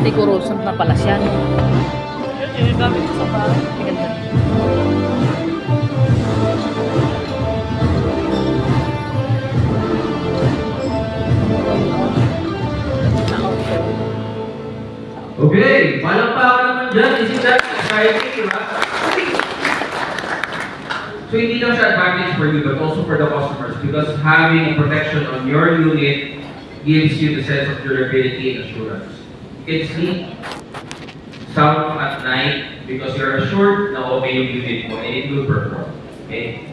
Rigoroso na pala siya. Yun, gamit ko sa bahay. Ganda. Okay, palakpakan naman dyan. Isn't that exciting, di ba? So hindi lang siya advantage for you, but also for the customers, because having a protection on your unit gives you the sense of durability and assurance. You can sleep sound at night because you're assured na okay yung unit mo and it will perform. Okay?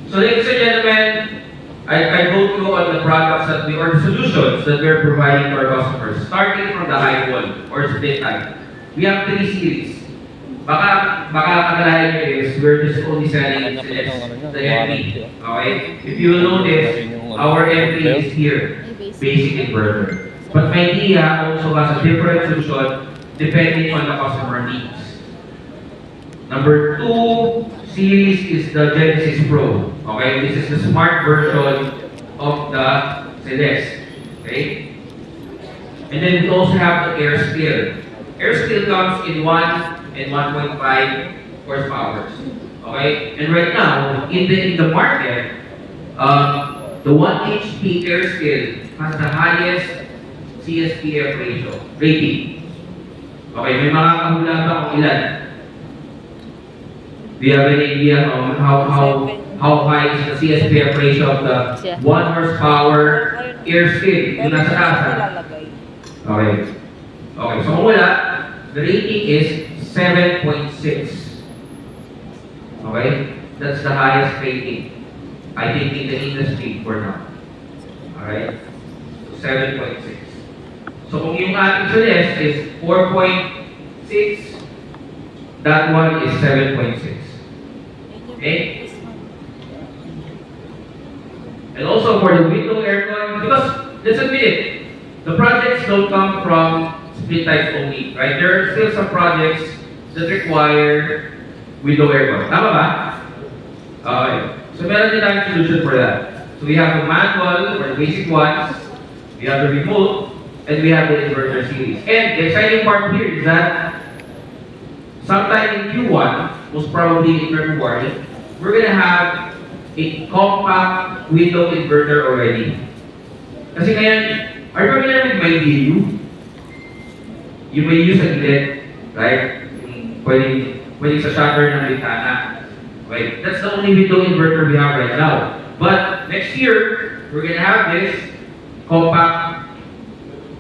So ladies and gentlemen, I go through on the products that we, or the solutions that we're providing to our customers, starting from the high wall or split type. We have 3 series. Baka akalain nyo is we're just only selling the MP. Okay? If you will notice, our MP is here, basic inverter. But my idea also has a different solution depending on the customer needs. Number 2 series is the Genesis Pro. Okay, this is the smart version of the Celeste. Okay, and then we also have the AirScale. AirScale comes in 1 and 1.5 horsepower. Okay, and right now in the market, the 1 HP AirScale has the highest CSPF rating. Okay, may mga kahula ba kung ilan? Do you have any idea on how high is the CSPF ratio of the 1 horsepower AirScale? Yung nasa taas. Okay. Okay, so kung wala, the rating is 7.6. Okay? That's the highest rating, I think, in the industry for now. Alright? 7.6. So kung yung ating Celeste is 4.6, that one is 7.6. Okay? And also for the window aircon, because let's admit it, the projects don't come from split types only, right? There are still some projects that require window aircon. Tama ba? Okay. So meron din tayong solution for that. So we have the manual for the basic ones, we have the remote, and we have the inverter series. And the exciting part here is that sometime in Q1, most probably in February, we're gonna have a compact window inverter already. Kasi ngayon, are you familiar with my DU? Yung may use sa gilid, right? Yung pwedeng sa shutter ng bintana. Okay? That's the only window inverter we have right now. But next year, we're gonna have this compact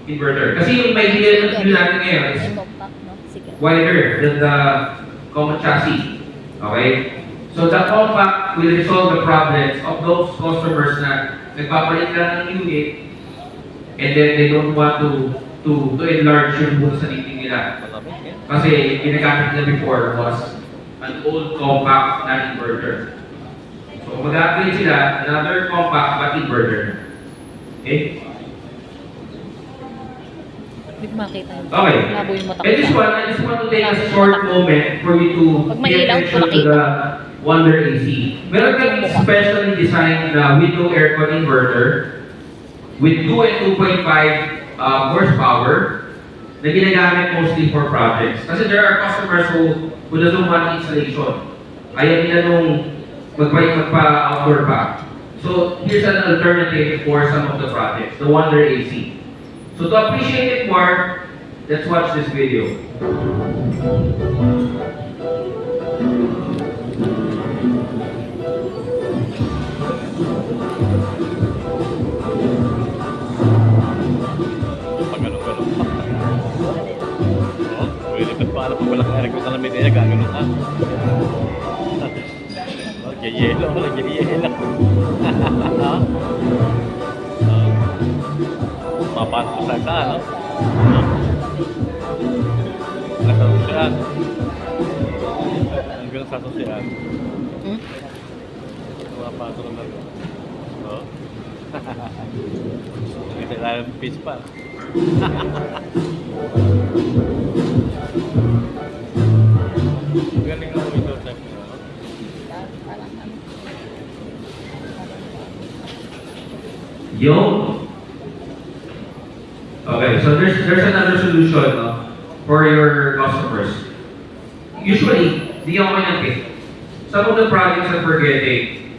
inverter. Kasi yung may gilid natin ngayon is wider than the common chassis. Okay? So the compact will resolve the problems of those customers na nagpapalit lang ng unit and then they don't want to enlarge yung buong sa lighting nila. Kasi ginagamit nila before was an old compact na inverter. So mag-upgrade sila, another compact but inverter. Okay? Hindi ko makita yun. Okay. Labo yung mata ko. And this one, I just want to take a short moment for you to Pag may pay ilaw, attention to nakita. the Wonder AC. Meron kami specially designed na window aircon inverter with 2 and 2.5 horsepower na ginagamit mostly for projects. Kasi there are customers who doesn't want installation. Ayaw nila nung magpa-outdoor pa. So here's an alternative for some of the projects, the Wonder AC. So to appreciate it more, let's watch this video. Pagano-gano pa. Lilipat pa alam pag walang air ko sa lamig niya, gagano ka. Nagyayelo, nagyayelo. Mapaano ko sa kaan, no? Nasa susian. Hanggang sa susian. Mapaano ko lang. Oo. Kasi lang fish pa. Galing lang ito sa Yo. Okay, so there's there's another solution, no, for your customers. Usually, di ako nag-pick. Some of the projects that we're getting,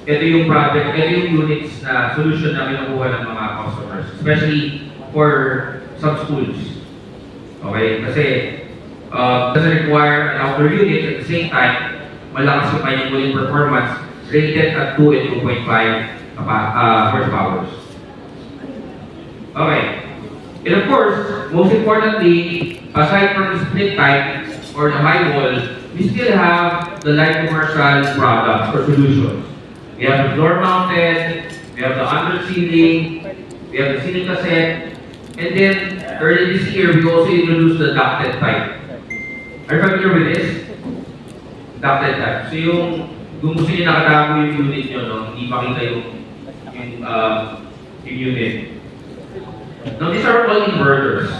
ito yung units na solution na kinukuha ng mga customers, especially for some schools. Okay? Kasi, doesn't require an outdoor unit at the same time, malakas yung kanyang cooling performance, rated at 2 and 2.5 horsepower. Okay. And of course, most importantly, aside from the split type or the high wall, we still have the light commercial products or solutions. We have the floor mounted, we have the under ceiling, we have the ceiling cassette, and then early this year we also introduced the ducted type. Are you familiar with this? Ducted type. So yung gusto niyo nakatago yung unit nyo, no? Hindi makita yung unit. Now these are all inverters.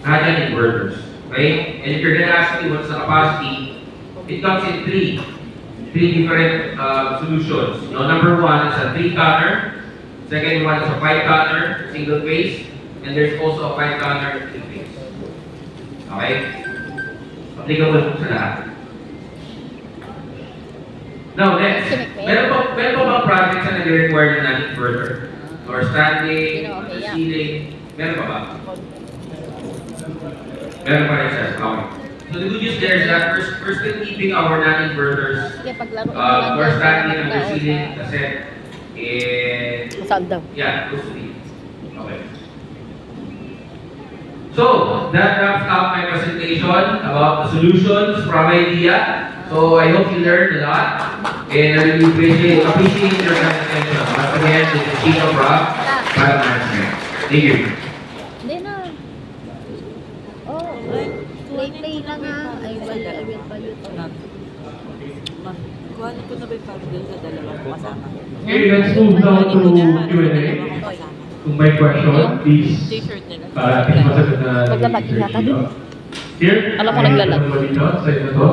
Lahat inverters. Okay? And if you're gonna ask me what's the capacity, it comes in three different solutions. You know, number one is a 3-counter. Second one is a 5-counter, single phase. And there's also a 5-counter, 3-phase. Okay? Applicable po sa lahat. Now, next, meron pa bang projects na nag-require ng inverter? Or standing, or ceiling? Meron pa ba? Meron pa rin, sir. Okay. So the good news there is that we're still keeping our non-inverters for standing, under ceiling, cassette, and... Saan daw? Yeah, those three. Okay. So, that wraps up my presentation about the solutions from IDEA. So, I hope you learned a lot, and I really appreciate your kind attention. Once again, this is Chico Rob, Battle Management. Thank you. Hindi na. Oh, play lang ha. I will value to. Kuha ko na ba yung pag sa dalawang kasama? Okay, let's move now to Q&A. Kung may question, please. T-shirt nila. Para ating masagot na Paglalagay yata dun. Here? Alam ko naglalag. Ano ba dito? Sa'yo na to?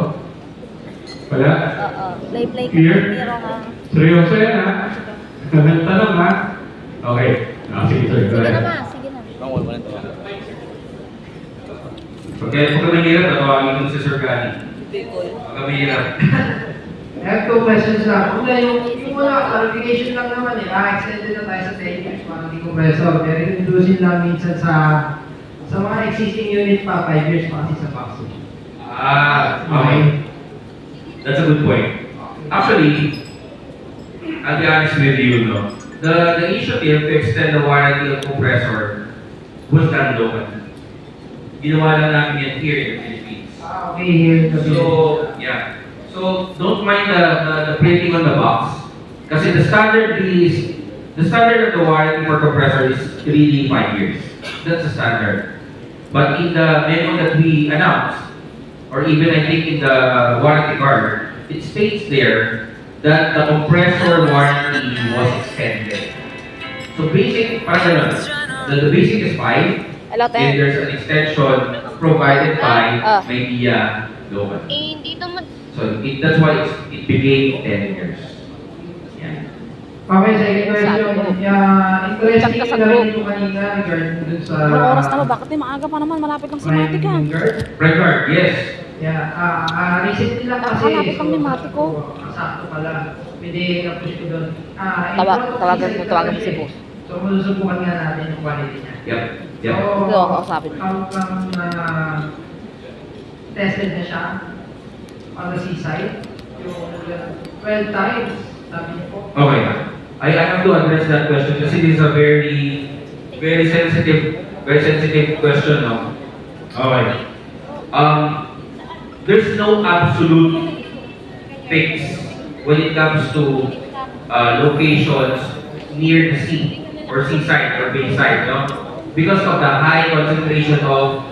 Wala? Oo. Play ka Here? ng tiro ha. Seryoso yan ha? Tanong ha? Okay. Sige, sorry. Sige na ma. Sige na. Okay, kung kami hirap, natawagin ko si Sir Gani. Bicol. Kung kami hirap. I have 2 questions lang. Una, yung una, clarification lang naman eh. Extended na tayo sa 10 years para di compressor. Pero introducing lang minsan sa mga existing unit pa, 5 years pa kasi sa box. Okay. That's a good point. Actually, I'll be honest with you, no? The initiative to extend the warranty of compressor was done locally. Ginawa lang namin yan here in the Philippines. Okay, here. So, yeah. So, don't mind the printing on the box. Kasi the standard of the warranty for compressor is really 5 years. That's the standard. But in the memo that we announced, or even I think in the warranty card, it states there that the compressor warranty was extended. So basic, parang the basic is 5, Hello, and there's an extension provided by Idea Local. Hindi naman. So that's why it became 10 years. Yeah. Okay, second question. Interesting Check ka sa na rin group. yung kanina regarding dun sa... Anong oras na ba? Bakit may maaga pa naman? Malapit lang si Mati ka. Prime guard. Record, yes. Yeah, recently lang kasi. Malapit lang ni Mati ko. Sakto pala. Pwede na-push ko doon. Tawagan mo si boss. So, masusubukan nga natin yung quality niya. Yep. Yep. So, Oo, kausapin mo. count lang na tested na siya on the seaside. Yung 12 times, sabi niyo po. Okay. I have to address that question kasi this is a very sensitive question, no? Okay. There's no absolute fix when it comes to locations near the sea or seaside or bayside, no? Because of the high concentration of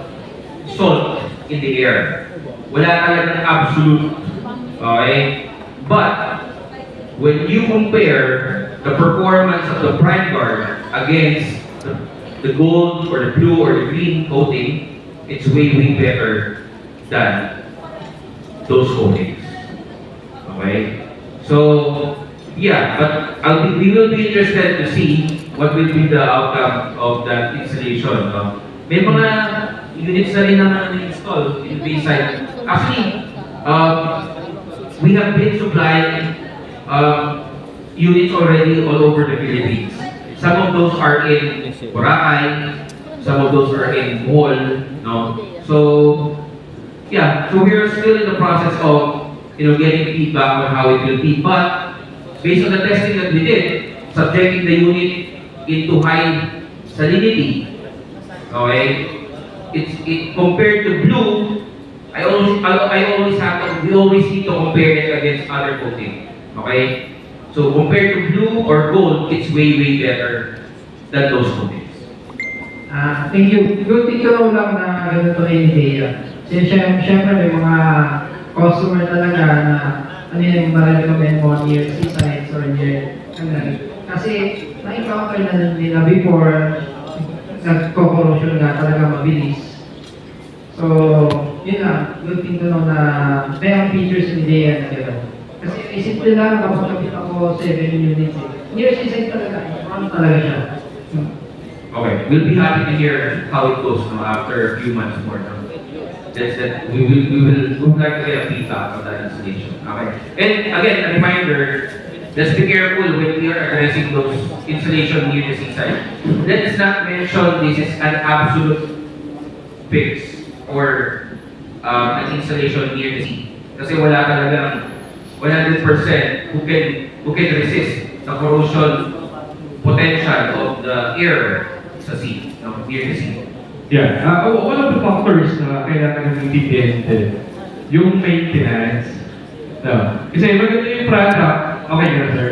salt in the air. Wala talagang absolute. Okay? But when you compare the performance of the prime guard against the gold or the blue or the green coating, it's way better than those coatings. Okay? So, yeah, but we will be interested to see what will be the outcome of that installation. No? May mga units na rin naman na-install in Bayside. Actually, we have been supplying units already all over the Philippines. Some of those are in Boracay, some of those are in Bohol, no? So, yeah, so we're still in the process of, getting feedback on how it will be. But based on the testing that we did, subjecting the unit into high salinity, okay, compared to blue, we always need to compare it against other coating, okay? So compared to blue or gold, it's way better than those coatings. Thank you. Good thing to know lang na ganito kay Nidea. Siyempre may mga customer talaga na ma-recommend mo near seasides or near kasi na-encounter na nila before nagko-corrosion nga talaga mabilis. So, yun lang. Good thing to know na may ang features ni Nidea na gano'n. Kasi isip lang kapag kapit ako 7 units near seaside talaga. Ano talaga siya. Okay, we'll be happy to hear how it goes after a few months more. That we would like to get a feedback on that installation. Okay. And again, a reminder, let's be careful when we are addressing those installation near the seaside. Let us not mention this is an absolute fix or an installation near the sea. Kasi wala talagang 100% who can resist the corrosion potential of the air sa sea, near the sea. Yeah, one of the factors na kailangan ng intindihin din, yung maintenance. No. Kasi maganda yung product, okay na sir.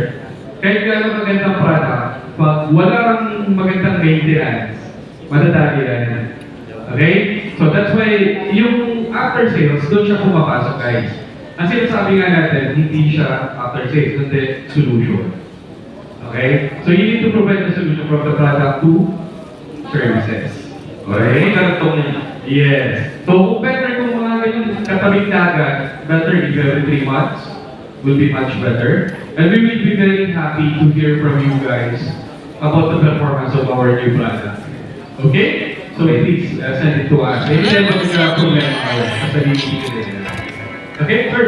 Kahit gano'n magandang product, pag walang magandang maintenance, madadali yan. Okay? So that's why yung after sales, doon siya pumapasok guys. Ang sinasabi nga natin, hindi siya after sales, kundi solution. Okay? So you need to provide the solution from the product to services. Okay? Yes. So kung better kung mga ganyan katabing dagat, better if every 3 months will be much better. And we will be very happy to hear from you guys about the performance of our new product. Okay? So please send it to us. Maybe then problema kayo sa okay, sir?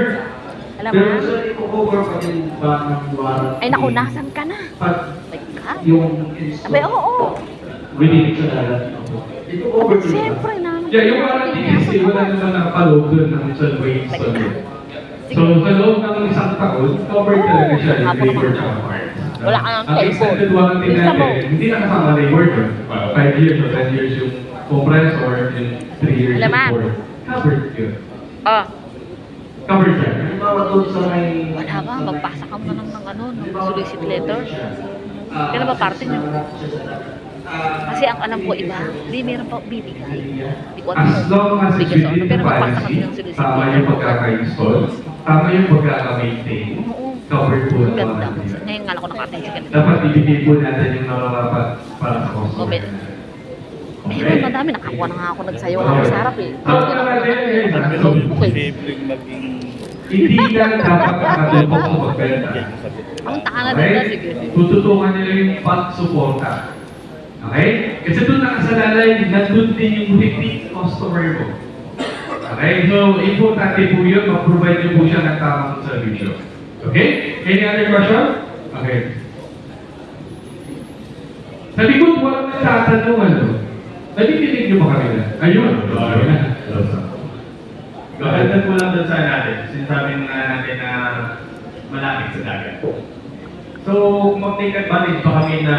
Alam mo na? sir, i-cover pa din ba ng warranty? Ay naku, nasan ka na? Pag My God. yung install. Abay, oo. Within sa dagat. I-cover din ba? Siyempre naman. Yeah, yung warranty kasi wala naman nakapaloob doon ng Sunway install. So sa loob ng isang taon, covered talaga siya yung labor tsaka parts. Wala ka ng Ang extended warranty Bisa mo. natin, hindi na kasama labor doon. 5 years or 10 years yung compressor and 3 years Alam yung mo. board. Covered yun. Ah, Covered siya. Halimbawa doon sa may... wala ka. Magpasa ka muna ng solicit letter. Kailan ba parte niyo? Kasi ang alam ko iba, hindi meron pa bibigay. Hindi ko alam As long as it's bigay sa ano. within Pero the magpasa kami policy, ng solicit tama yung letter. pagkaka-install, tama yung pagkaka-maintain, Oo. covered po ng Ganda. warranty. Ngayon nga lang ako nakatingin sa ganito. Dapat ibigay po natin yung nararapat para sa customer. Okay. Meron, madami. Nakakuha na nga ako nagsayaw nga ako sa harap eh. Okay. Simpleng maging Hindi lang dapat nakatulong sa pagbenta. Ang tanga din na, sige. Tututungan nila yung pag-suporta. Okay? Kasi doon nakasalalay, nandun din yung repeat customer mo. Okay? So, importante po yun, mag-provide nyo po siya ng tamang servisyo. Okay? Any other question? Okay. Sa likod, walang nagtatanong ano. Nadidinig nyo ba kami na? Ayun. Ayun na. Gagandad mo lang doon sa natin. Sinasabi nga natin na malapit sa dagat. So, kung mag-take advantage pa kami na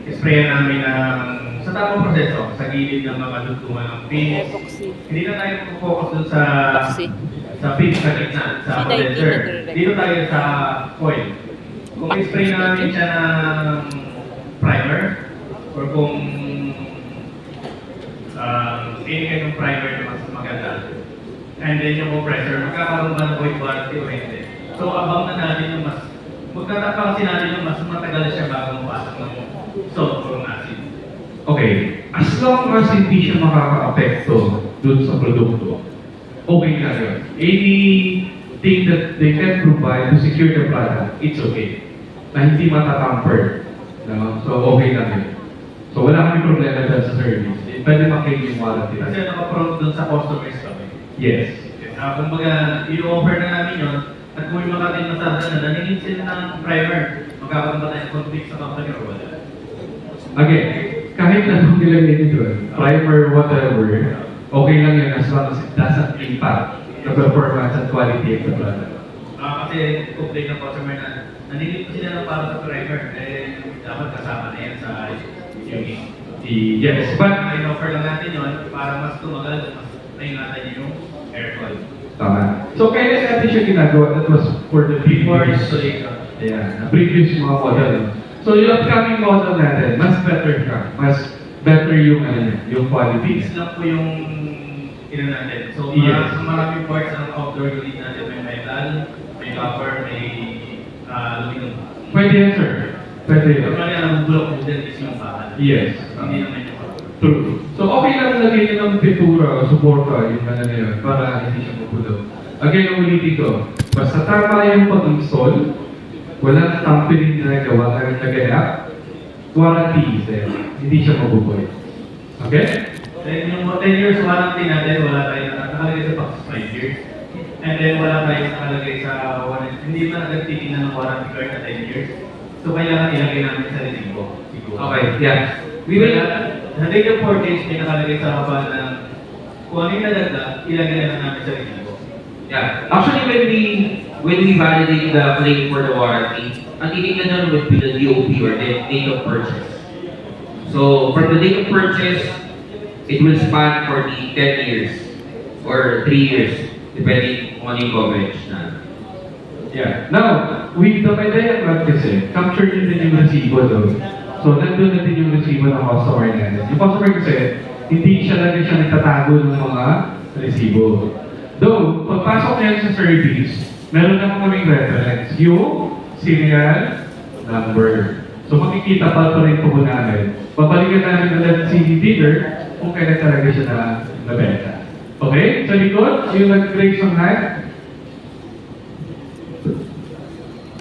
sprayan namin ng sa tamang proseso, sa gilid ng mga dugtungan ng pins. Epoxy. Hindi na tayo focus doon sa Epoxy. pins sa gitna, sa Hindi, condenser. hindi. Dito tayo sa coil. Kung i-spray namin siya ng primer, or kung pinigay ng primer na mas maganda, and then yung compressor, magkakaroon ba ng void warranty o hindi? So, abang na natin yung mas, magtatapa kasi natin yung mas matagal siya bago mapasok ng sulfuric acid. Okay. As long as hindi siya makaka-apekto dun sa produkto, okay na yun. Anything that they can provide to secure the product, it's okay. Na hindi matatamper. No? So, okay na yun. So, wala kami problema dyan sa service. pwede maklaim yung warranty. Kasi naka-prompt dun sa customers kami. Yes. Kumbaga, i-offer na namin yun, at kung yung mga ating masada na naningin sila ng primer, magkakaroon ba tayong conflict sa company or wala? Again, kahit anong nilagay nyo doon, primer, whatever, okay lang yun as long as it doesn't impact the performance and quality of the product. Kasi complaint ng customer na naningin ko sila ng para sa primer, dapat kasama na yan sa unit. Yes, but In-offer lang natin yun para mas tumagal, mas naingatan niyo yung aircon. tama. So kailan natin siya ginagawa? That was for the Before previous, installation. yeah, previous mga model. So yung upcoming model natin, mas better siya. Mas better yung, yung quality. Fix lang po yung ino natin. So, Yes. maraming parts ng outdoor unit natin. May metal, may copper, may aluminum. Pwede yan, sir. Pwede So, yan. kaya ang bulok mo din is yung bahan. Yes. Hindi naman yung copper. True. So okay lang lagay nyo ng pintura o suporta, yung na yun, para hindi siya mapulo. Again, ulitin ko, basta tama yung pag-install, walang tampering na nagawa na naganap, warranty is there. Hindi siya mabuboy. Okay? Then yung 10 years warranty natin, wala tayong nakalagay sa box 5 years. And then wala tayong nakalagay sa hindi man nagtitingnan ng warranty card na 10 years. So kailangan ilagay namin sa resibo. Siguro. Okay, yeah. We will, Sa data 4 days, may nakalagay sa haba ng kung ano yung nadagdag, ilagay na lang namin sa resibo. yeah. Actually, when we validate the claim for the warranty, ang titignan nun would be the DOP or the date of purchase. So, from the date of purchase, it will span for the 10 years or 3 years, depending on yung coverage na. Yeah. Now, with the Medea plan kasi, capture nyo din yung resibo doon. So, nandun na din yung resibo ng customer natin. Yung customer kasi, hindi siya lagi siya nagtatago ng mga resibo. Though, pagpasok niya sa service, meron na kaming reference, yung serial number. So, makikita pa rin po namin. Babalikan namin ulit si dealer kung kailan talaga siya na nabenta. Okay? Sa likod, yung nag-raise ng hand.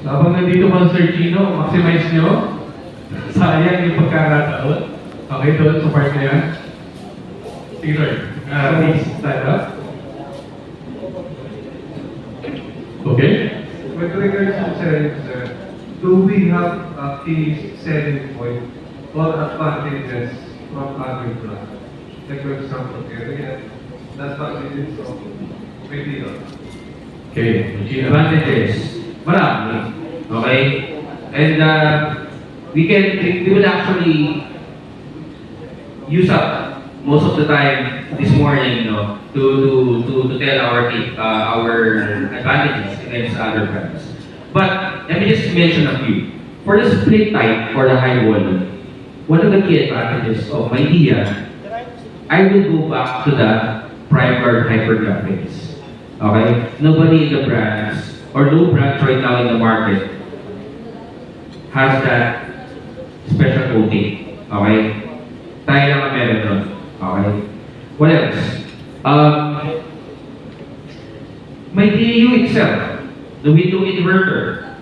Habang nandito ka Sir Gino, maximize nyo. Sayang yung pagkakataon. Okay, doon sa part na yan. Sige, sir. Please, stand up. Okay? With regards to selling, sir, do we have a key selling point or advantages from other brands? Like for example, area, that's what it is of material. Okay, advantages. Marami. Okay? And we will actually use up most of the time this morning, to tell our advantages against other brands. But let me just mention a few. For the split type for the high wall, one of the key advantages of my idea, I will go back to the primer hypergraphics. Okay? Nobody in the brands, or no brands right now in the market, has that special coating. Okay? Tayo lang ang meron nun. Okay? What else? My DAU itself, the window inverter.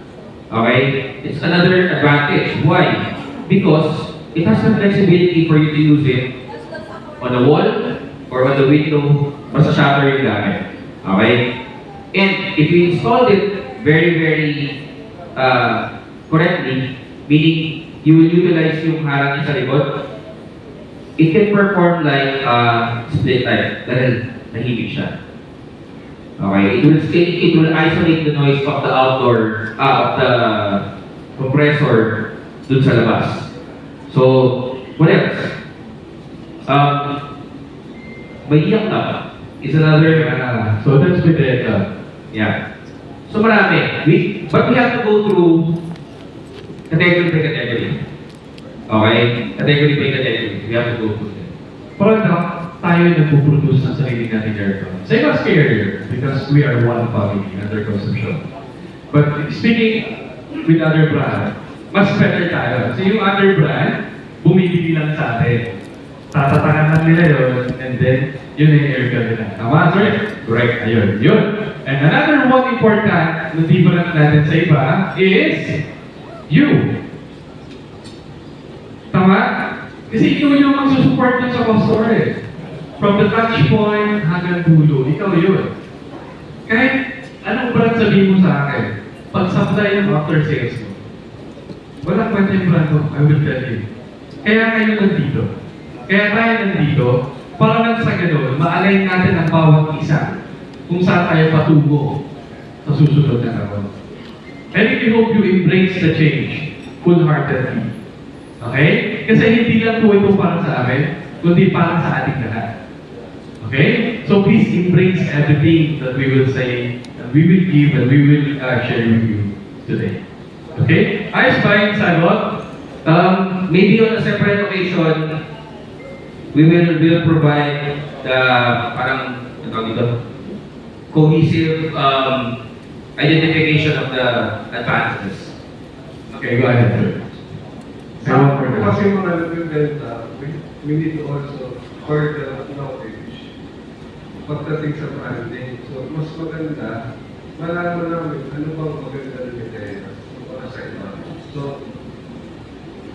Okay? It's another advantage. Why? Because it has the flexibility for you to use it on the wall or on the window or sa shutter yung gamit. Okay? And if you installed it very correctly, meaning you will utilize yung harang niya sa likod, it can perform like split type dahil nahimik siya. Okay, it will isolate the noise of the outdoor, of the compressor dun sa labas. So, what else? Maiyak na is another, So that's with the yeah. So marami. But we have to go through category by category. Okay? Category by category. We have to go through them. product, tayo nagpo-produce ng sarili natin aircon. Same as carrier, because we are one family under consumption. But speaking with other brand, mas better tayo. Kasi yung other brand, bumibili lang sa atin. Tatatakan lang nila yun, and then yun yung aircon nila. Tama, sir? Correct. Ayun. Yun. And another one important na different natin sa iba is you. Tama? Kasi ikaw yung magsusupport nun sa customer eh. From the touch point hanggang dulo, ikaw yun. Kahit anong brand sabihin mo sa akin, pag supply ng after sales mo, walang kwenta yung brand mo, I will tell you. Kaya kayo nandito. Kaya tayo nandito, para lang sa ganun, ma-align natin ang bawat isa kung saan tayo patungo sa susunod na araw. And we hope you embrace the change full-heartedly. Okay? Kasi hindi lang po ito para sa amin, kundi para sa ating lahat. Okay? So please embrace everything that we will say, and we will give, and we will share with you today. Okay? Ayos ba yung sagot? Maybe on a separate occasion, we will provide the parang cohesive identification of the advantages. Okay, go ahead, sir. Kasi mga nagbibenta, we need to also further knowledge pagdating sa branding. So, mas maganda, malaman namin ano bang maganda na ideya para sa iba. So,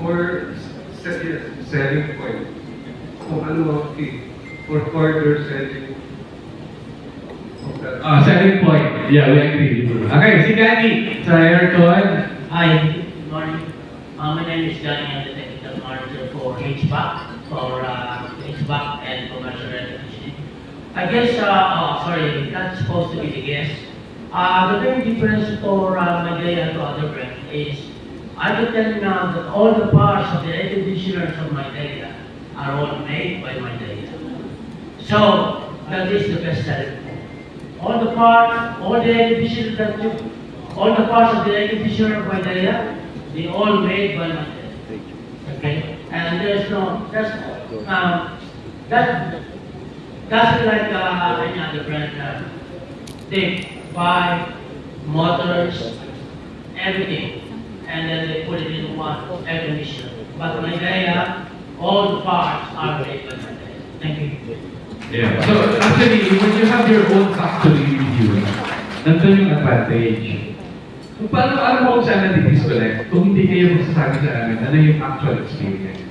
for selling point, kung ano ang key for further selling of that. Selling point. Yeah, we agree. Okay, si Gani, sa aircon. Hi, good morning. My name is Johnny. I'm the technical manager for HVAC, for HVAC and commercial air conditioning. I guess, sorry, that's supposed to be the guess. The main difference for Midea to other brands is I can tell you now that all the parts of the air conditioners of Midea are all made by Midea. So, that is the best selling point. All the parts, all the air conditioners all the parts of the air conditioner of Midea, they all made by Midea. Okay? And that's like any other brand. They buy motors, everything, and then they put it in one air conditioner. But Midea, all the parts are made by Midea. Thank you. Yeah. So actually, when you have your own factory with you, nandun yung advantage. So paano mo kung saan na-disconnect kung hindi kayo magsasabi sa amin ano yung actual experience?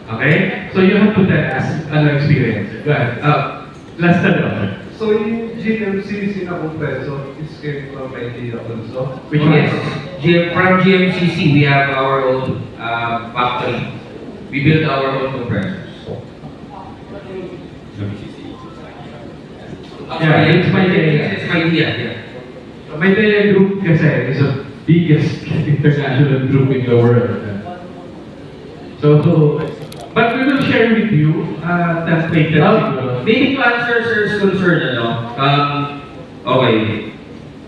Okay? So you have to tell us ano experience. Go ahead. Last time. So, yung GMCC na compressor is came from idea also. Which one? Yes. From GMCC, we have our own factory. We build our own compressors. Yeah, it's my It's my idea. Yeah. Midea Group kasi is the biggest international group in the world. So, but we will share with you template that Maybe to answer sir's concern, okay,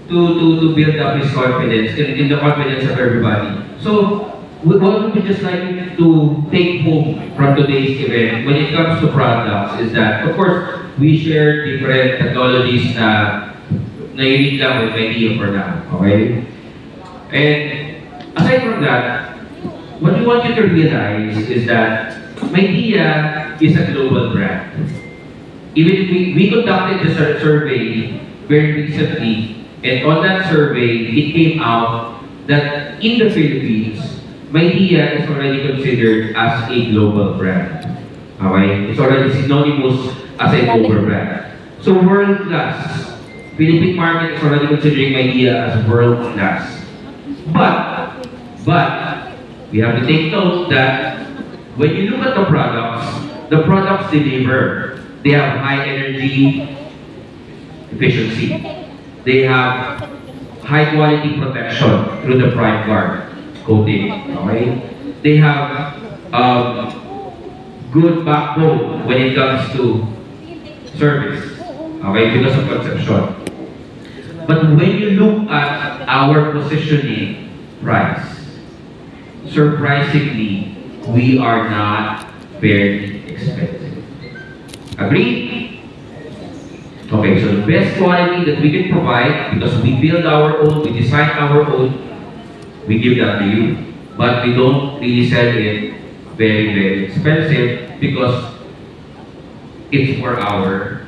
to build up his confidence in the confidence of everybody. So, what we just like to take home from today's event when it comes to products is that, of course, we share different technologies na unique lang with Midea for now, okay? And aside from that, what we want you to realize is that Midea is a global brand. Even if we conducted the survey very recently, and on that survey, it came out that in the Philippines, Midea is already considered as a global brand. Okay? It's already synonymous as a global brand. So world-class. Philippine market is already considering Midea as world-class. But, we have to take note that when you look at the products deliver. They have high energy efficiency. They have high quality protection through the Prime Guard coating. Okay? They have good backbone when it comes to service. Okay? Because of conception. But when you look at our positioning price, surprisingly, we are not very expensive. Agreed? Okay, so the best quality that we can provide, because we build our own, we design our own, we give that to you. But we don't really sell it very, very expensive because it's for our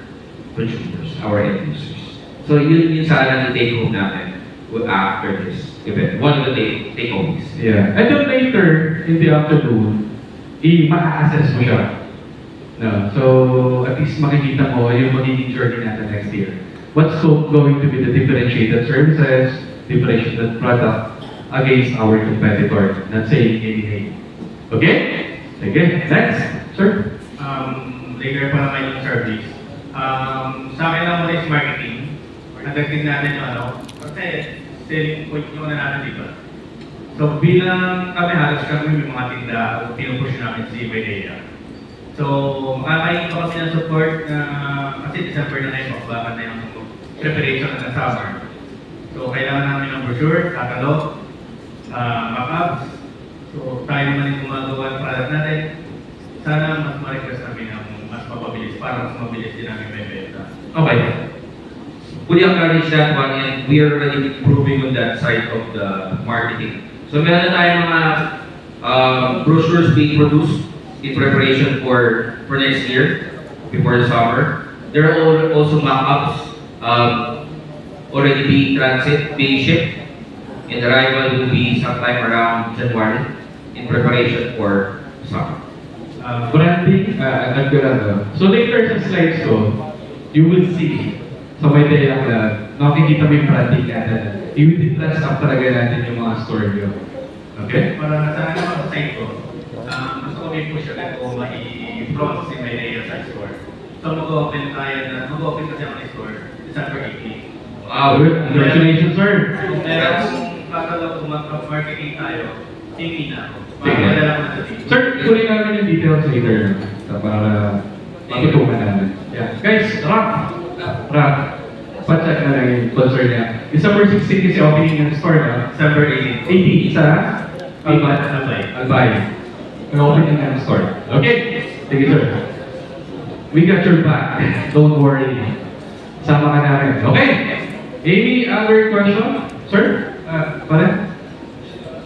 consumers, our end users. So yun sana yung take home natin after this event. One of the take homes. Yeah. And then later in the afternoon, ma-assess mo siya. No? So, at least makikita mo yung magiging journey natin next year. What's going to be the differentiated services, differentiated product against our competitor? Not saying anything. Okay? Sige, next, sir. Later pa naman yung service. Sa akin lang muna is marketing. Nagagting natin yung ano, kasi selling point yung ano natin, di ba? So bilang kami halos kami may mga tinda, pinupush namin si Ibedea. So makakain pa kami ng support na kasi December na ngayon, baka na yung preparation ng summer. So kailangan namin ng brochure, catalog, mock-ups. So tayo naman yung gumagawa ng product natin. Sana mas ma-request namin ng mas mapabilis para mas mabilis din namin may benta. Okay. Fully acknowledge that one, and we are already improving on that side of the marketing. So meron na tayong mga brochures being produced in preparation for next year, before the summer. There are also mock-ups already being shipped, and the arrival will be sometime around January in preparation for summer. Branding, add ko lang daw. So later sa slides ko, you will see sa may tayo na nakikita mo yung branding natin. I-dress up talaga natin yung mga store nyo. Okay? Para sa akin naman sa site ko, gusto ko may push agad ko ma-front si Maynaya sa store. So mag-open tayo na, mag-open kasi ako ng store, December 18. Wow, good. Congratulations, sir. Kung meron catalog kung mag-marketing tayo, TV na ako. Sige. Magdala ko na sa TV. Sir, kunin namin yung details later para matutukan namin. Yeah. Guys, Rock, pa-check na lang yung concern niya. December 16 kasi opening ng store na. December 18. 18 sa Albay. Albay. Ang opening ng store. Okay? Sige, sir. We got your back. Don't worry. Sama ka namin. Okay? Amy, other question? Sir? Pare?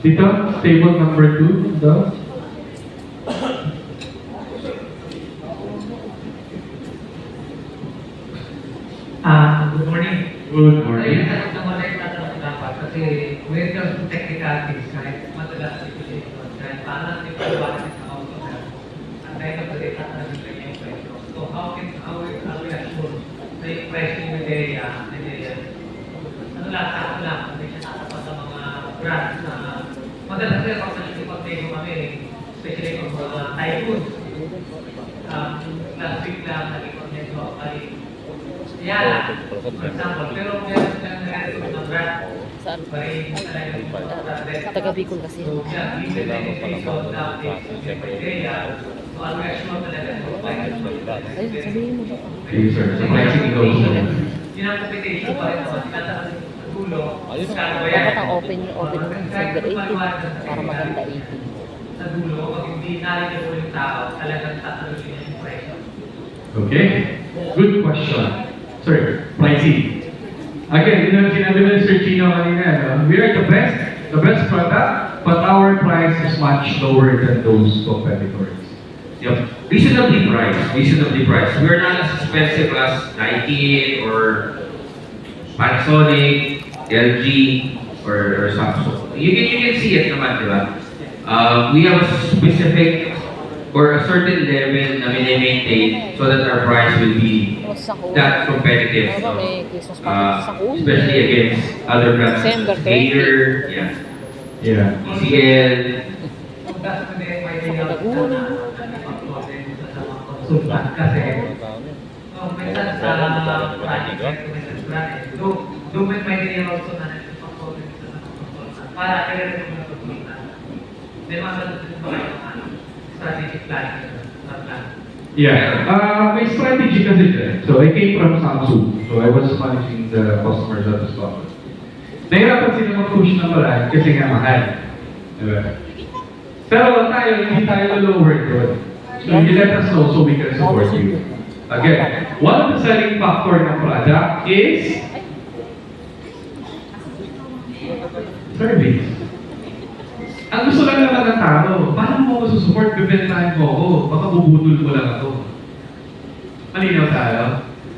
Dito, table number 2, daw. Good morning. Good morning. Ay, tanong naman ay tatanong dapat kasi when it comes to technicalities, kahit madalas ito dito, kahit paano natin pagbawasan sa outcome, at kahit ang pwede tatanong kayo yung presyo. So how we assure na yung presyo ng area, ano lang, sakto lang, hindi siya tatapat sa mga brands na madalas kasi pag nagkipag-tayo kami, especially kung mga typhoons. Last week lang, nagkipag-tayo ako kay Yala, for example, pero meron silang nag-aarito ng brand. Saan? Parehin talaga yung brand. Taga Bicol kasi. So, yeah, even penetration updates yung criteria, so ang reaction talaga yung Ayun, sabihin mo ba? Thank you, sir. Sa pricing ikaw po. Yun ang competition pa rin naman, tinatanong sa dulo, kano ba yan? Dapat ang open mo December 18 para maganda 18. Sa dulo, pag hindi narinig mo yung tao, talagang tatanong yung presyo. Okay. Good question. Sir, pricing. Again, yun ang sinabi ng Sir Chino kanina, no? We are the best product, but our price is much lower than those competitors. Yep. Reasonably priced. We're not as expensive as Nike or Panasonic, LG, or Samsung. You can see it naman, di ba? We have a specific or a certain level na maintain so that our price will be that competitive. So, especially against other brands. December 20. Gator, Yeah. ECL. Subat kasi minsan sa project doon may pwede also na para kaya rin yung natutunan. May mga strategic planning na plan. Yeah. My strategy kasi dyan. So I came from Samsung. So I was managing the customers at the store. Nahirapan sila mag-push ng brand kasi nga mahal. Diba? Pero tayo, hindi tayo lower doon. So you let us know so we can support you. Again, one of the selling factor ng product is service. Ang gusto lang naman ng tao, paano mo ako susupport, bibentahin mo ako, baka bubudol mo lang ako. Malinaw tayo?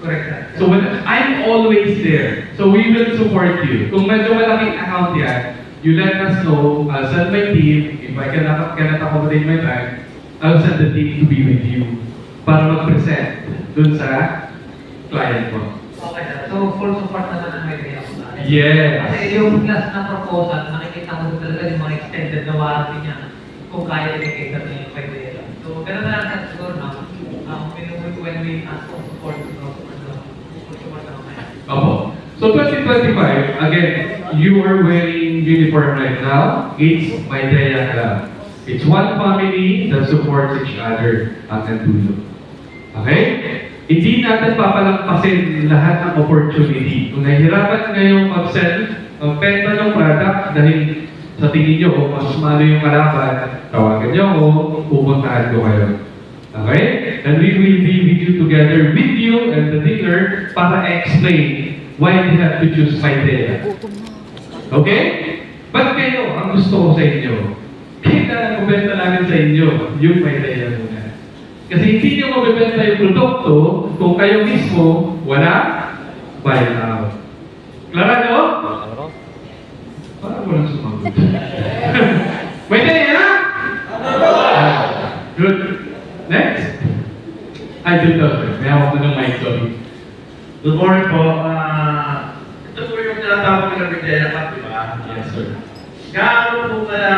Correct. So when I'm always there, so we will support you. Kung medyo malaking account yan, you let us know, I'll send my team, if I cannot accommodate my time, I'll send the team to be with you para mag-present dun sa client mo. Okay, sir. So, full support naman ang may idea ko. Yes. Kasi yung last na proposal, nakikita ko talaga yung mga extended na warranty niya kung kaya i-cater niya yung criteria. So, ganun na lang sa siguro na when we ask for support, full support naman. Opo. So 2025, again, you are wearing uniform right now. It's Maitreya Club. It's one family that supports each other at Antulo. Okay? Hindi natin papalampasin lahat ng opportunity. Kung nahihirapan ngayong mag-sell, mag-benta ng product dahil sa tingin nyo, kung mas malo yung kalaban, tawagan nyo ako, pupuntahan ko kayo. Okay? And we will be with you together with you and the dealer para explain why they have to choose Maitreya. Okay? Ba't kayo, ang gusto ko sa inyo, kailangan mabenta namin sa inyo yung Maitreya muna. Kasi hindi nyo mabibenta yung produkto kung kayo mismo wala buyout. Klara nyo? Parang walang sumagot. Maitreya? Good. Next. Ay, dito. May hawak na ng mic, sorry. Good morning po. Ito po yung tinatawag ng Maitreya Club, di ba? Yes, sir. Gaano po kaya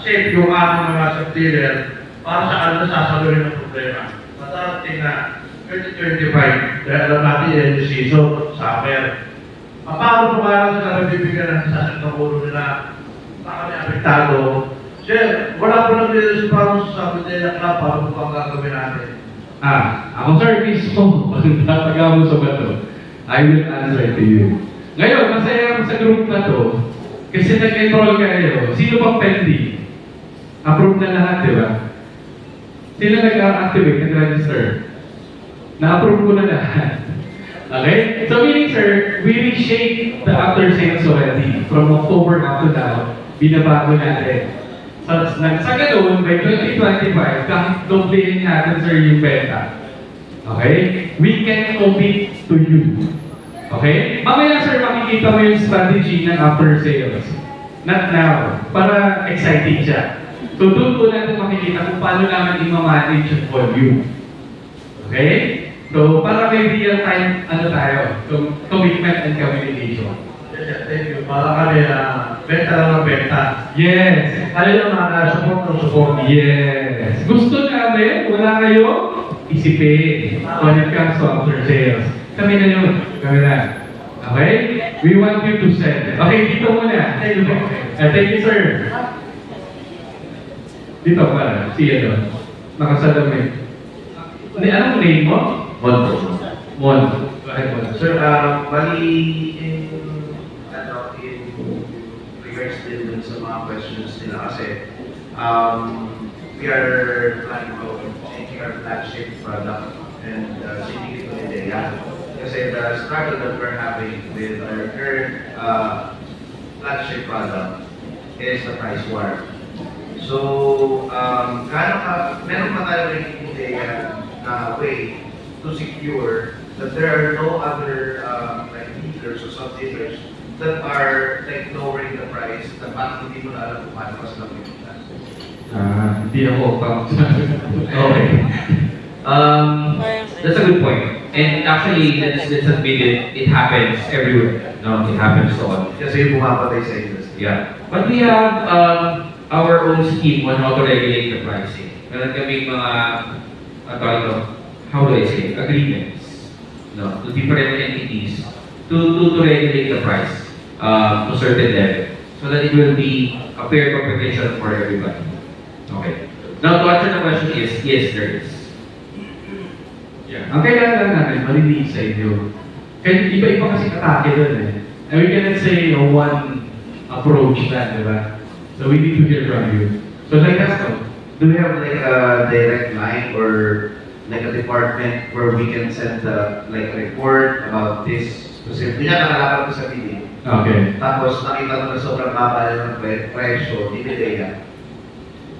safe yung aming mga sub-dealer para sa kanila sasaluhin ng problema? Matarating na 2025, dahil alam natin yan yung season, summer. Paano po kaya sa nabibigyan ng sasakit ng ulo nila na kami apektado? Sir, wala po nang response sa Maitreya Club para po pang gagawin natin. Ako sir, mismo, pag tataga mo sa bato, I will answer to you. Ngayon, masaya ako sa group na to, kasi nag-enroll kayo. Sino bang pending? Approve na lahat, di ba? Sino nag-activate, nag-register? Na-approve ko na lahat. Okay? So meaning sir, we reshape the after sales already. From October up to now, binabago natin. Sa ganun, by 2025, kahit doblehin natin sir yung benta. Okay? We can commit to you. Okay? Mamaya sir, makikita mo yung strategy ng after sales. Not now. Para exciting siya. So doon po natin makikita kung paano naman i-manage yung volume. Okay? So para may real time, commitment and communication. Yes, thank you. Para kami, benta lang ng benta. Yes. Kayo naman, support ng support. Yes. Gusto namin, wala kayo, isipin when it comes to after sales. Kami na yun. Kami na. Okay? We want you to send. Okay, dito muna. Thank you. Thank you, sir. Dito para. Si ano. Nakasalamay. Anong name mo? Mon. Bakit Mon? Sir, bali in regards din dun sa mga questions nila kasi we are planning on changing our flagship product and changing it to Maitreya. Kasi the struggle that we're having with our current flagship product is the price war. So, meron pa tayo rin Maitreya na way to secure that there are no other like dealers or sub-dealers that are like lowering the price na parang hindi mo na alam kung paano mas lang yung Hindi ako Okay. That's a good point. And actually, let's admit it happens everywhere. No, it happens so on. Kasi bumapatay sa industry. Yeah. But we have our own scheme on how to regulate the pricing. Meron kami mga, how do I say, agreements, no, to different entities to regulate the price to certain level, so that it will be a fair competition for everybody. Okay. Now, to answer the question is, yes, there is. Yeah. Ang kailangan lang natin, maliliit sa inyo. Kaya iba-iba kasi atake doon eh. And we cannot say one approach na, di ba? So we need to hear from you. So like us, do we have like a direct line or like a department where we can send like a report about this specific? Hindi na nakalapan ko sa meeting. Okay. Tapos nakita mo na sobrang baba ng presyo, hindi nila.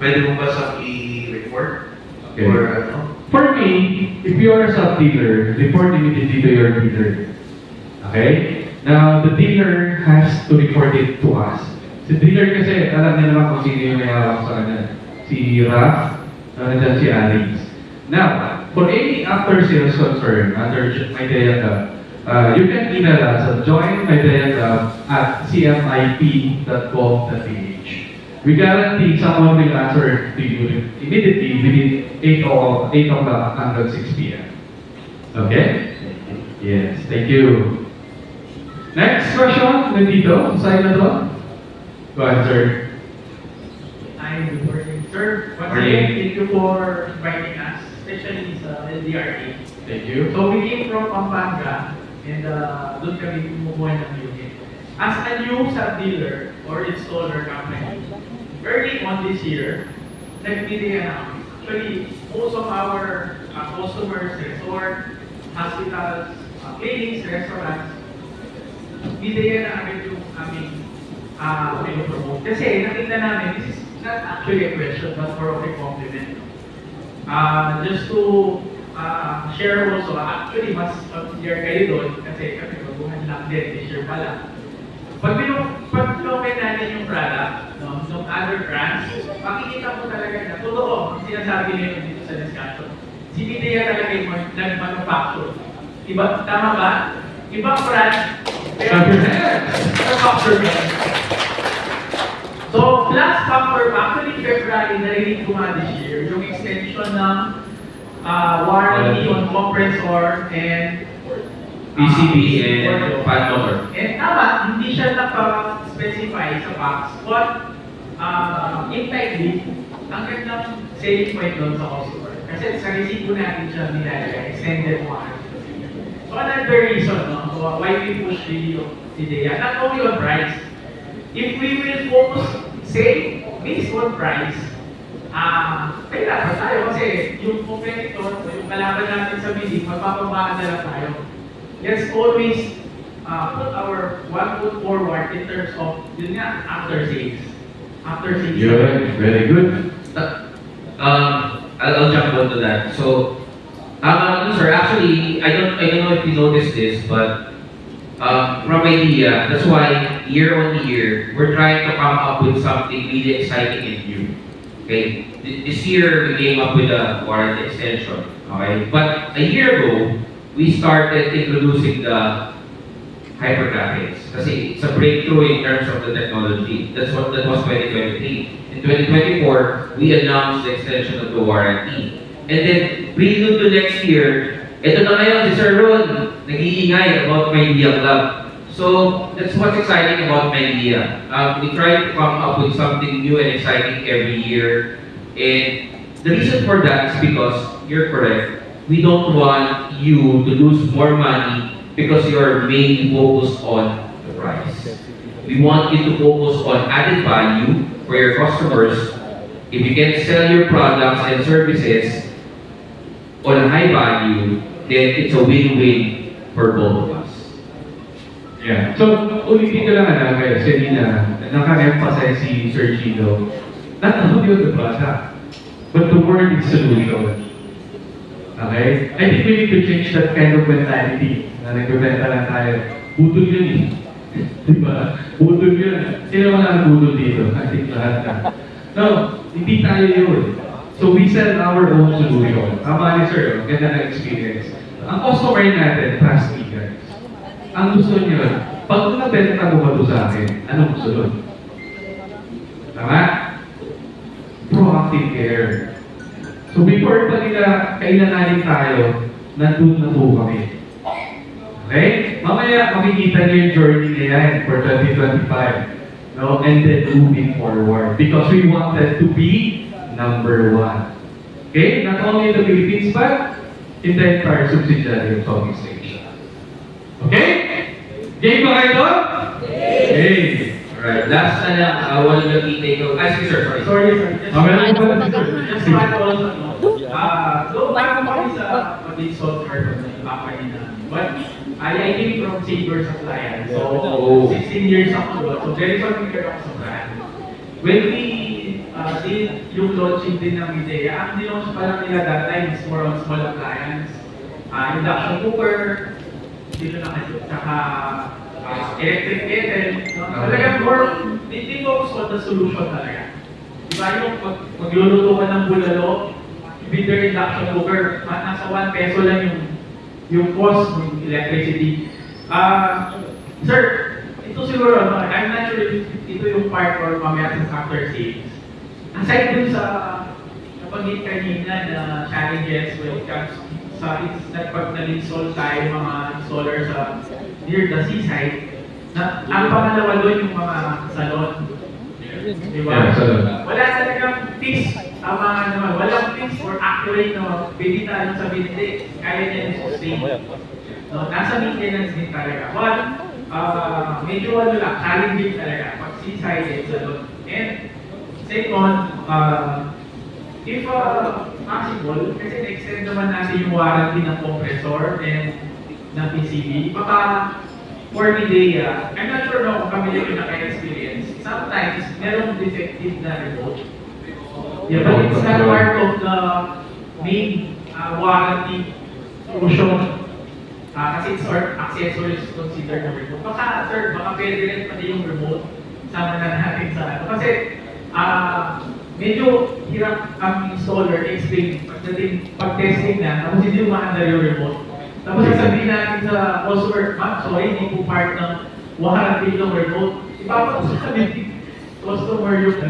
Pwede mo ba sa i-report? Okay. Or ano? For me, if you are a sub-dealer, report immediately to your dealer. Okay? Now, the dealer has to report it to us. Si dealer kasi, alam niya naman kung sino yung may hawak sa kanya. Si Raf, Nandiyan si Alex. Now, for any after sales concern under Maydaya Lab, you can email us at joinmaydayalab@cmip.com.ph. We guarantee someone will answer to you immediately within 8 o'clock until 6 p.m. Okay? Yes, thank you. Next question, nandito, sa'yo na to. Go ahead, sir. Hi, good morning, sir. Once Morning. again, thank you for inviting us, especially sa LDRT. Thank you. So we came from Pampanga, and doon kami kumukuha ng unit. As a new sub-dealer or installer company, early on this year, nagbili na kami. Actually, most of our customers, resort, hospitals, clinics, restaurants, bidaya na agad yung aming pinopromote. Kasi nakita namin, this is not actually a question, but more of a compliment. Just to share also, actually mas familiar kayo doon, kasi kami baguhan lang din, this year pala. Pag pinokit natin yung product, no, ng other brands, makikita mo talaga na totoo ang sinasabi nila dito sa discussion. Si Bidea talaga yung nag-manufacture. Iba, tama ba? Ibang brand, pero manufacture nila. So, last factor, actually February, narinig ko nga this year, yung extension ng warranty on compressor and PCB and fan motor. And tama, hindi siya naka-specify sa box, but impliedly, ang gandang selling point doon sa customer. Kasi sa resibo natin siya nilalagay, extended warranty. So another reason why we push really yung idea, not only on price. If we will focus, say, based on price, kailangan tayo kasi yung competitor, yung kalaban natin sa bidding, magpapabaan na lang tayo. Let's always put our one foot forward in terms of, yun nga, after sales. After sales. Good, very good. I'll jump onto that. So, sir, actually, I don't know if you noticed this, but from idea, that's why year on year, we're trying to come up with something really exciting and new. Okay? This year, we came up with a warranty extension. Okay? But a year ago, we started introducing the hypergraphics. Kasi it's a breakthrough in terms of the technology. That was 2023. In 2024, we announced the extension of the warranty. And then, prelude to next year, ito na ngayon si Sir Ron, nag-iingay about Maydaya Club. So, that's what's exciting about Maydaya. We try to come up with something new and exciting every year. And the reason for that is because, you're correct, we don't want you to lose more money because you're mainly focused on the price. We want you to focus on added value for your customers. If you can sell your products and services on a high value, then it's a win-win for both of us. Yeah. So, ulitin ko lang kay Selena, naka-emphasize si Sir Gino, not only on the product, but the word is solution. Okay? I think we need to change that kind of mentality na nagbebenta lang tayo. Budol yun eh. Diba? Budol yun. Sino man ang budol dito? I think lahat na. No, hindi tayo yun. So we sell our own solution. Tama ni Sir, ganda na experience. Ang customer natin, trust me guys. Ang gusto niyo, pag nabenta mo ba ito sa akin, anong gusto nun? Tama? Proactive care. So before pa nila kailanganin tayo, nandun na po kami. Okay? Mamaya makikita niyo yung journey na yan for 2025. No? And then moving forward. Because we wanted to be number one. Okay? Not only in the Philippines, but in the entire subsidiary of Southeast Asia. Okay? Game ba kayo doon? Okay. Alright, last na lang, one of the key takeaways. Sir, sorry. Sorry, sir. Just Okay. just want to also know, doon pa kami sa pag-in software ng company namin. But I came from Saber Appliance. So, 16 years ako doon. So, very familiar ako sa brand. When we did yung launching din ng Idea, ang nilaunch pa lang nila that time is more on small appliance. Induction cooker, dito na kayo, tsaka electric kettle. No? Talagang more, they focus on the solution talaga. Diba yung magluluto ka ng bulalo, bitter induction cooker. Nasa 1 peso lang yung cost ng electricity. Sir, ito siguro, I'm not sure if ito yung part or mamaya sa after sales. Aside dun sa nabanggit kanina na challenges when it comes sa pag nag-install tayo mga installer sa near the seaside, na ang pangalawa doon yung mga salon. Diba? Yeah, salon. Wala talagang fix, walang fix or accurate na pwede tayo sabihin, hindi, kaya niya yung sustain. No, nasa maintenance din talaga. One, medyo challenging talaga pag seaside and salon. And second, if possible, kasi na-extend naman natin yung warranty ng compressor and ng PCB, baka for Midea, I'm not sure kung familiar yung naka-experience. Sometimes, merong defective na remote. Yeah, but it's not part of the main warranty solution. Kasi it's our accessories considered na remote. Baka, sir, baka pwede rin pati yung remote. Sama na natin sa ano. Kasi, medyo hirap ang installer explain pag-testing na, tapos hindi umaandar yung remote. Tapos sasabihin natin sa customer, ma'am, sorry, hindi po part ng warranty ng remote. Ipapasasabihin customer yung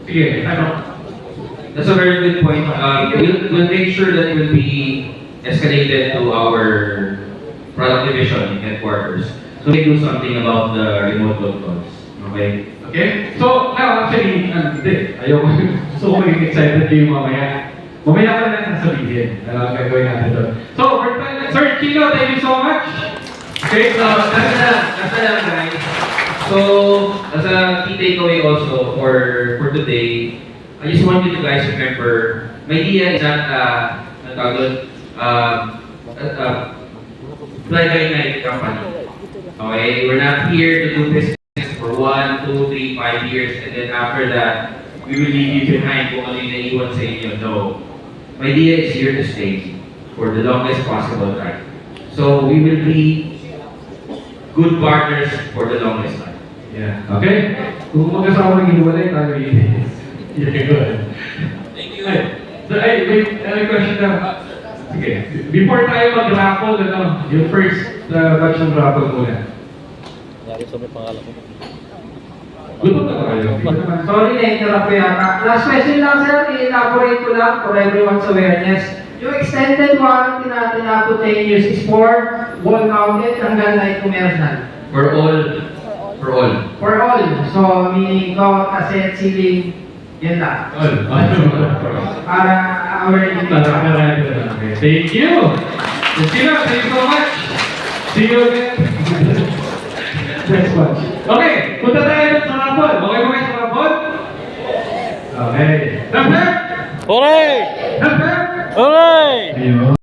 Sige, that's a very good point. We'll make sure that it will be escalated to our product division in headquarters. So they do something about the remote controls. Okay? Okay? So, now actually, ayoko. So, excited kayo mamaya. Mamaya ko na sasabihin. Ano ang gagawin natin doon. So, Sir Chino, thank you so much. Okay, so, That's na lang, guys. So, as a key takeaway also for today, I just want you to guys remember, my idea is not fly-by-night company. Okay? We're not here to do business for 1, 2, 3, 5 years, and then after that, we will leave you behind kung ano yung naiwan sa inyo. No. My idea is here to stay for the longest possible time. So, we will be good partners for the longest time. yeah. Okay? Kung mag-asawa ng hiwalay, tayo yun. You're good. Thank you. So, wait, may question na. Sige. Before tayo mag-raffle, yung first batch ng raffle muna. Lalo sa may pangalan ko. Gutom na tayo. Sorry, na-interrupt ko yata. Last question lang, sir. I-elaborate ko lang for everyone's awareness. Yung extended warranty natin na 10 years is for wall-mounted hanggang light commercial. For all. For all. So, meaning ko, cassette, ceiling, yan lang. All. Para aware din. Okay. Thank you! Christina, thank you so much! See you again! Next watch. Okay, punta tayo sa raffle. Okay ba kayo sa raffle? Okay. Number? Hooray! Number? Hooray! Ayun.